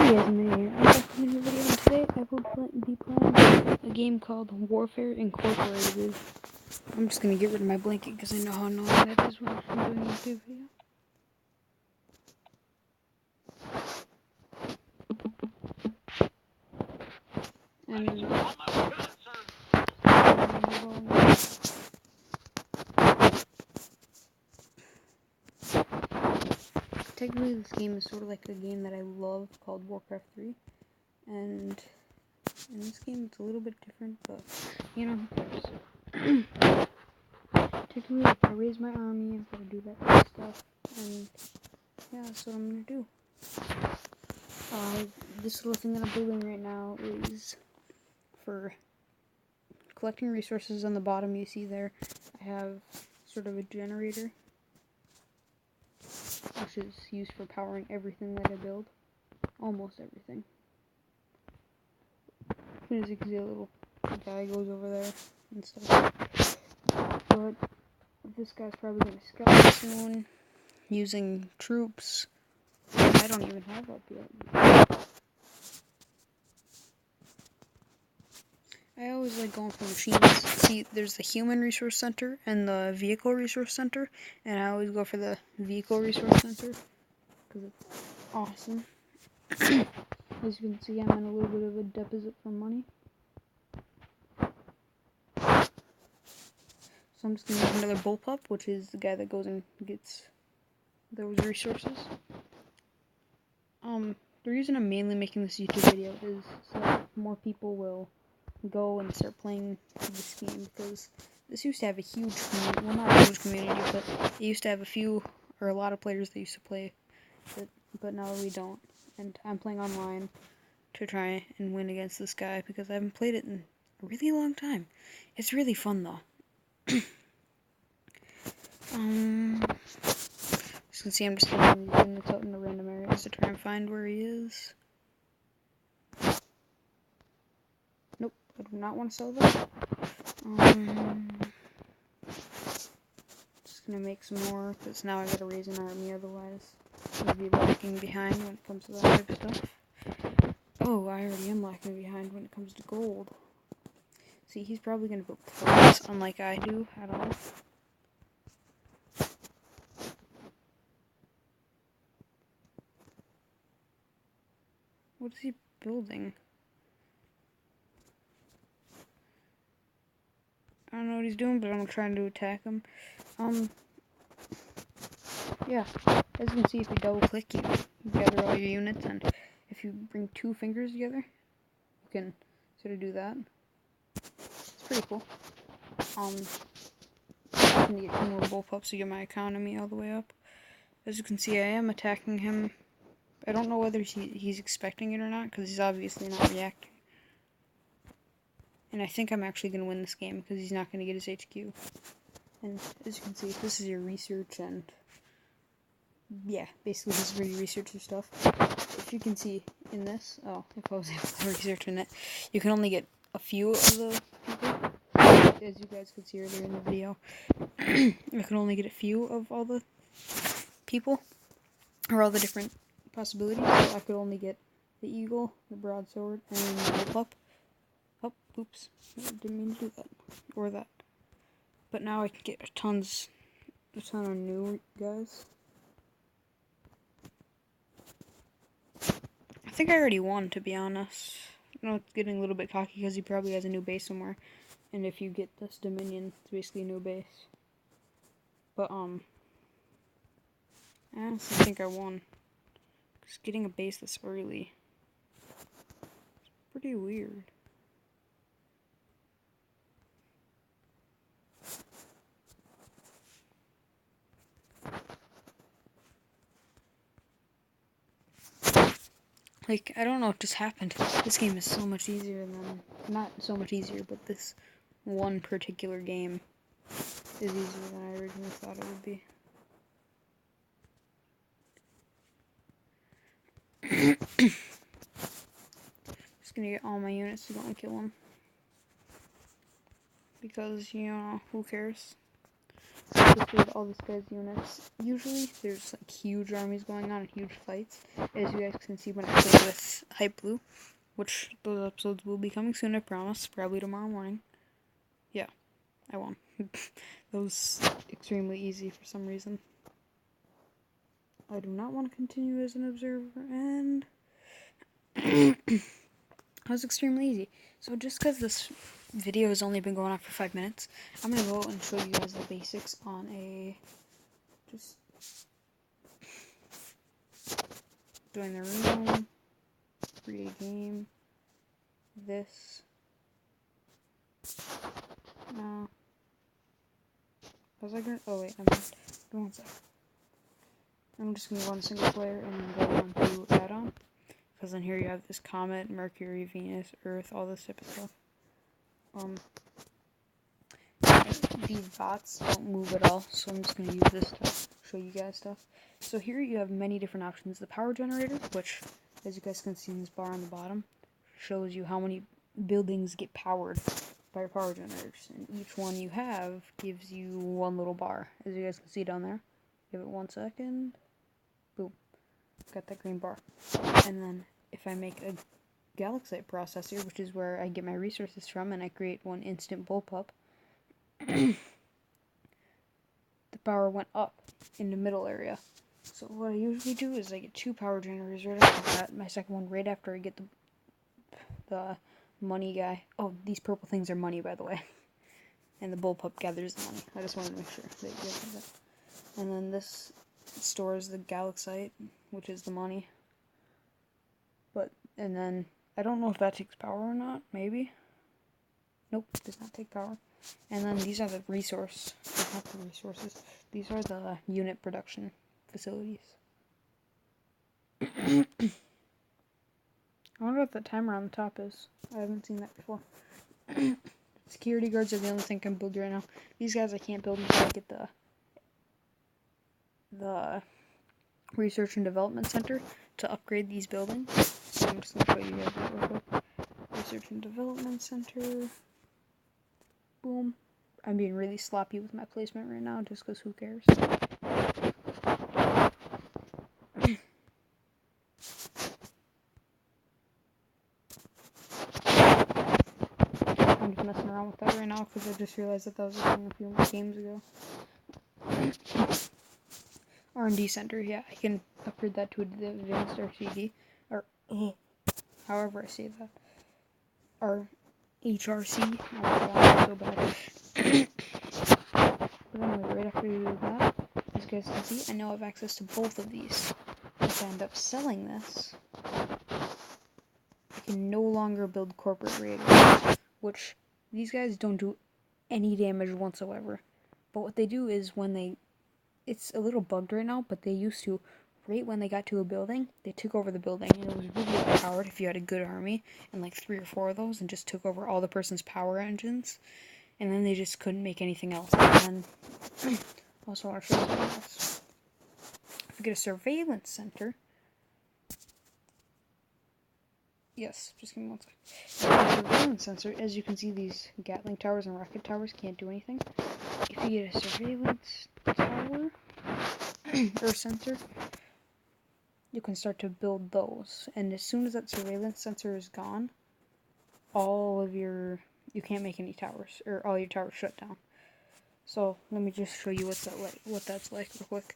guys, I'm here. I'm back with a new video, and today I will be playing a game called Warfare Incorporated. I'm just gonna get rid of my blanket because I know how annoying that is when I'm doing a YouTube video. Technically, this game is sort of like a game that I love called Warcraft 3, and in this game it's a little bit different, but you know, who cares. Technically, if I raise my army, I've got to do that kind of stuff, and yeah, that's what I'm gonna do. This little thing that I'm building right now is for collecting resources. On the bottom you see there, I have sort of a generator, which is used for powering everything that I build. Almost everything. As you can see, a little guy goes over there and stuff. But this guy's probably going to scout soon, using troops. I don't even have up yet. I always like going for machines. See, there's the human resource center and the vehicle resource center, and I always go for the vehicle resource center because it's awesome. As you can see, I'm in a little bit of a deficit for money. So I'm just going to make another bullpup, which is the guy that goes and gets those resources. The reason I'm mainly making this YouTube video is so that more people will go and start playing this game, because this used to have a huge community. Well, not a huge community, but it used to have a lot of players that used to play it, but now we don't. And I'm playing online to try and win against this guy, because I haven't played it in a really long time. It's really fun, though. As you can see, I'm just throwing these units out in the random areas to try and find where he is. Nope, I do not want to sell that. Just gonna make some more, because now I gotta raise an army, otherwise I'll be lacking behind when it comes to that type of stuff. Oh, I already am lacking behind when it comes to gold. See, he's probably gonna build forts, unlike I do at all. What is he building? I don't know what he's doing, but I'm trying to attack him. Yeah, as you can see, if you double click, you gather all your units, and if you bring two fingers together, you can sort of do that. It's pretty cool. I'm gonna get 2 more bullpups to get my economy all the way up. As you can see, I am attacking him. I don't know whether he's expecting it or not, because he's obviously not reacting. And I think I'm actually going to win this game, because he's not going to get his HQ. And as you can see, this is your research, and yeah, basically this is where you research your stuff. If you can see in this, if I was able to research in it, you can only get a few of the people. As you guys could see earlier in the video, I can only get a few of all the people, or all the different possibilities. So I could only get the eagle, the broadsword, and the bullpup. Oh, oops, I didn't mean to do that, or that. But now I can get a ton of new guys. I think I already won, to be honest. I know it's getting a little bit cocky because he probably has a new base somewhere. And if you get this Dominion, it's basically a new base. But, I honestly think I won. Because getting a base this early is pretty weird. Like, I don't know what just happened. This game is so much easier than... Not so much easier, but this one particular game is easier than I originally thought it would be. Just gonna get all my units to go and kill him. Because, you know, who cares? with all this guy's units. Usually there's like huge armies going on and huge fights, as you guys can see when I play with Hype Blue, which those episodes will be coming soon, I promise, probably tomorrow morning. Yeah, I won. That was extremely easy for some reason. I do not want to continue as an observer, and that was extremely easy. So just because this video has only been going on for 5 minutes, I'm going to go and show you guys the basics on a, just join the room, create a game, this, was I gonna, oh wait, I'm going one sec. I'm just going to go on single player and then go on to add-on, because then here you have this comet, Mercury, Venus, Earth, all this type of stuff. These bots don't move at all, so I'm just going to use this to show you guys stuff. So here you have many different options. The power generator, which, as you guys can see in this bar on the bottom, shows you how many buildings get powered by your power generators. And each one you have gives you one little bar, as you guys can see down there. Give it 1 second. Boom. Got that green bar. And then if I make a galaxite processor, which is where I get my resources from, and I create one instant bullpup, the power went up in the middle area. So what I usually do is I get 2 power generators right after that. My second one right after I get the money guy. Oh, these purple things are money, by the way. And the bullpup gathers the money. I just wanted to make sure that you guys know that. And then this stores the galaxite, which is the money. And then I don't know if that takes power or not. Maybe. Nope, does not take power. And then these are the resources. These are the unit production facilities. I wonder what the timer on the top is. I haven't seen that before. Security guards are the only thing I can build right now. These guys I can't build until I get the research and development center to upgrade these buildings. So I'm just going to show you guys that real quick. Research and development center. Boom. I'm being really sloppy with my placement right now, just because who cares? I'm just messing around with that right now, because I just realized that was a thing a few games ago. R&D center, yeah, I can upgrade that to the advanced RCD, or however I say that. Or HRC. Oh, so bad. But anyway, right after you do that, as you guys can see, I now have access to both of these. If I end up selling this, I can no longer build corporate raiders, which these guys don't do any damage whatsoever. But what they do is it's a little bugged right now, but they used to, right when they got to a building, they took over the building, and it was really overpowered if you had a good army, and like 3 or 4 of those, and just took over all the person's power engines, and then they just couldn't make anything else. And then, also want to show you something else. If we get a surveillance center, yes, just give me 1 second. The surveillance sensor, as you can see, these Gatling towers and rocket towers can't do anything. If you get a surveillance tower or sensor, you can start to build those. And as soon as that surveillance sensor is gone, you can't make any towers, or all your towers shut down. So let me just show you what that's like real quick.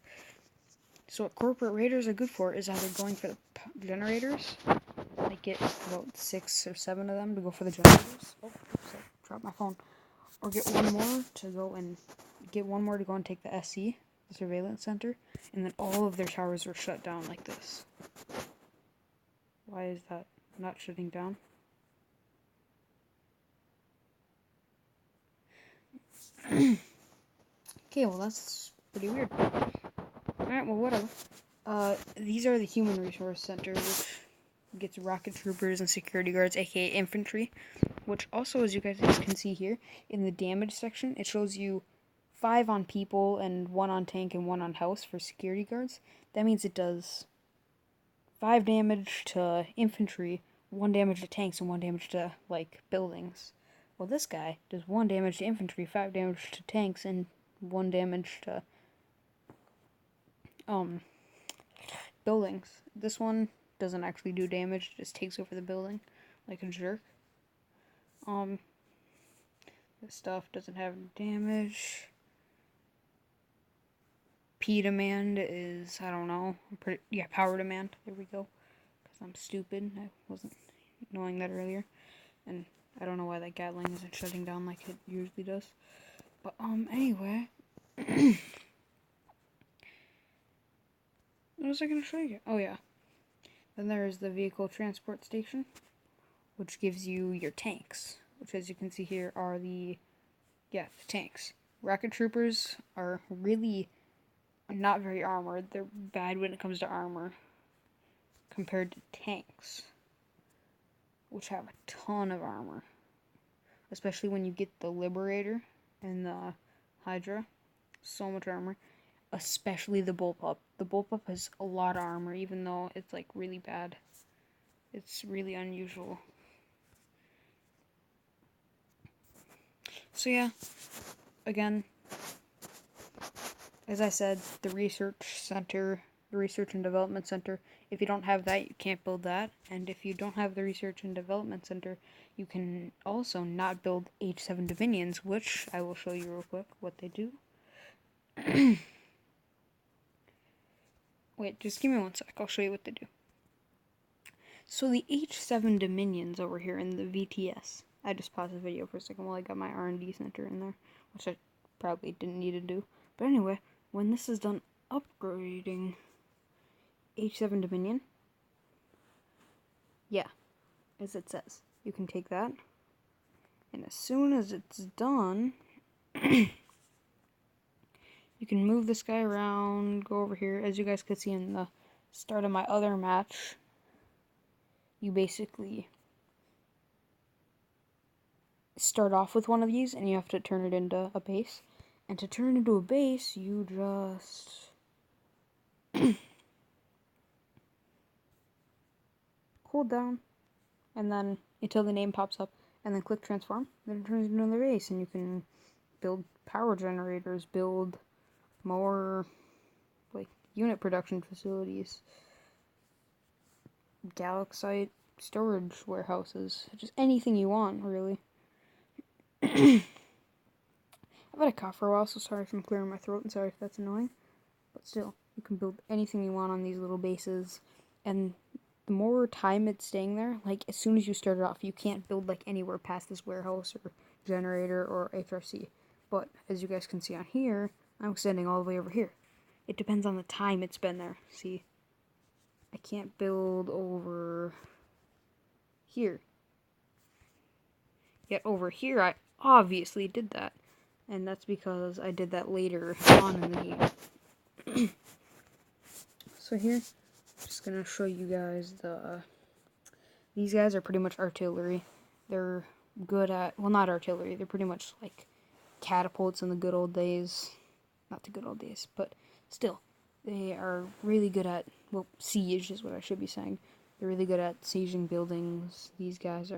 So what corporate raiders are good for is either going for the generators. I get about 6 or 7 of them to go for the generators. Oh, oops, I dropped my phone. Or get one more to go and take the SC, the surveillance center, and then all of their towers are shut down like this. Why is that not shutting down? Okay, well that's pretty weird. Alright, well whatever. These are the human resource center, which gets rocket troopers and security guards, aka infantry, which also, as you guys can see here, in the damage section, it shows you 5 on people and 1 on tank and 1 on house for security guards. That means it does 5 damage to infantry, 1 damage to tanks, and 1 damage to, like, buildings. Well, this guy does 1 damage to infantry, 5 damage to tanks, and 1 damage to buildings. This one doesn't actually do damage, it just takes over the building like a jerk. This stuff doesn't have damage. P demand is, I don't know, power demand. There we go. Because I'm stupid. I wasn't knowing that earlier. And I don't know why that Gatling isn't shutting down like it usually does. But, anyway. What was I going to show you? Oh, yeah. Then there's the vehicle transport station, which gives you your tanks. Which, as you can see here, are the tanks. Rocket troopers are really not very armored. They're bad when it comes to armor compared to tanks, which have a ton of armor. Especially when you get the Liberator and the Hydra. So much armor. Especially the Bullpup. The Bullpup has a lot of armor, even though it's like really bad. It's really unusual. So yeah, again, as I said, the research center, the research and development center, if you don't have that, you can't build that. And if you don't have the research and development center, you can also not build H7 Dominions, which I will show you real quick what they do. Wait, just give me 1 sec, I'll show you what they do. So the H7 Dominions over here in the VTS, I just paused the video for a second while I got my R&D center in there, which I probably didn't need to do. But anyway, when this is done upgrading H7 Dominion, yeah, as it says, you can take that, and as soon as it's done, you can move this guy around, go over here. As you guys could see in the start of my other match, you basically start off with one of these, and you have to turn it into a base. And to turn it into a base, you just hold down, and then until the name pops up, and then click transform. Then it turns into another base, and you can build power generators, build more like unit production facilities, galaxite storage warehouses, just anything you want, really. I've had a cough for a while, so sorry if I'm clearing my throat, and sorry if that's annoying. But still, you can build anything you want on these little bases, and the more time it's staying there, like, as soon as you start it off, you can't build, like, anywhere past this warehouse, or generator, or HRC. But, as you guys can see on here, I'm extending all the way over here. It depends on the time it's been there. See? I can't build over here. Yet over here, I obviously did that. And that's because I did that later on in the game. So here, I'm just gonna show you guys these guys are pretty much artillery. They're good at, well, not artillery, they're pretty much like catapults in the good old days. Not the good old days, but still, they are really good at, well, siege is what I should be saying. They're really good at sieging buildings. These guys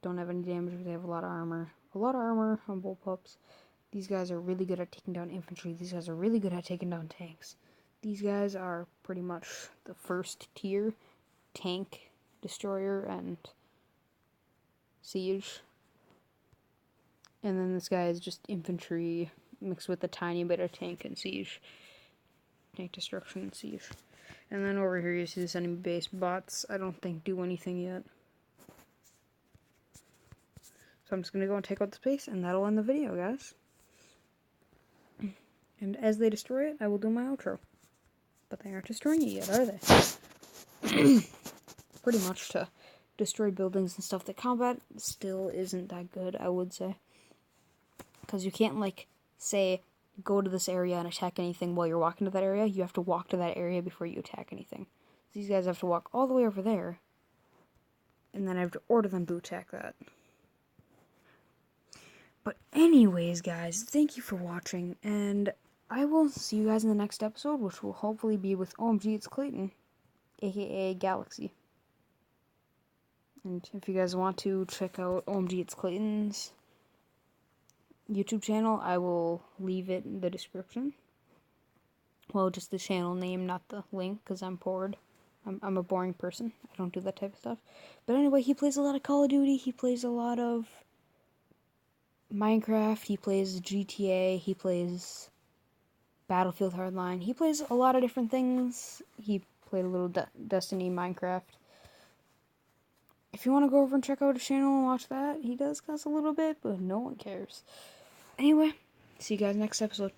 don't have any damage, but they have a lot of armor. A lot of armor on bullpups. These guys are really good at taking down infantry. These guys are really good at taking down tanks. These guys are pretty much the first tier tank, destroyer, and siege. And then this guy is just infantry mixed with a tiny bit of tank and siege. Tank destruction and siege. And then over here you see this enemy base. Bots, I don't think do anything yet. So I'm just going to go and take out the space, and that'll end the video, guys. And as they destroy it, I will do my outro. But they aren't destroying it yet, are they? Pretty much to destroy buildings and stuff. The combat still isn't that good, I would say. Because you can't, like, say, go to this area and attack anything while you're walking to that area. You have to walk to that area before you attack anything. So these guys have to walk all the way over there. And then I have to order them to attack that. But anyways, guys, thank you for watching, and I will see you guys in the next episode, which will hopefully be with OMG It's Clayton, aka Galaxy. And if you guys want to check out OMG It's Clayton's YouTube channel, I will leave it in the description. Well, just the channel name, not the link, because I'm bored. I'm a boring person. I don't do that type of stuff. But anyway, he plays a lot of Call of Duty. He plays a lot of Minecraft. He plays GTA. He plays Battlefield Hardline. He plays a lot of different things. He played a little Destiny, Minecraft. If you want to go over and check out his channel and watch that, he does cuss a little bit, but no one cares. Anyway, see you guys next episode.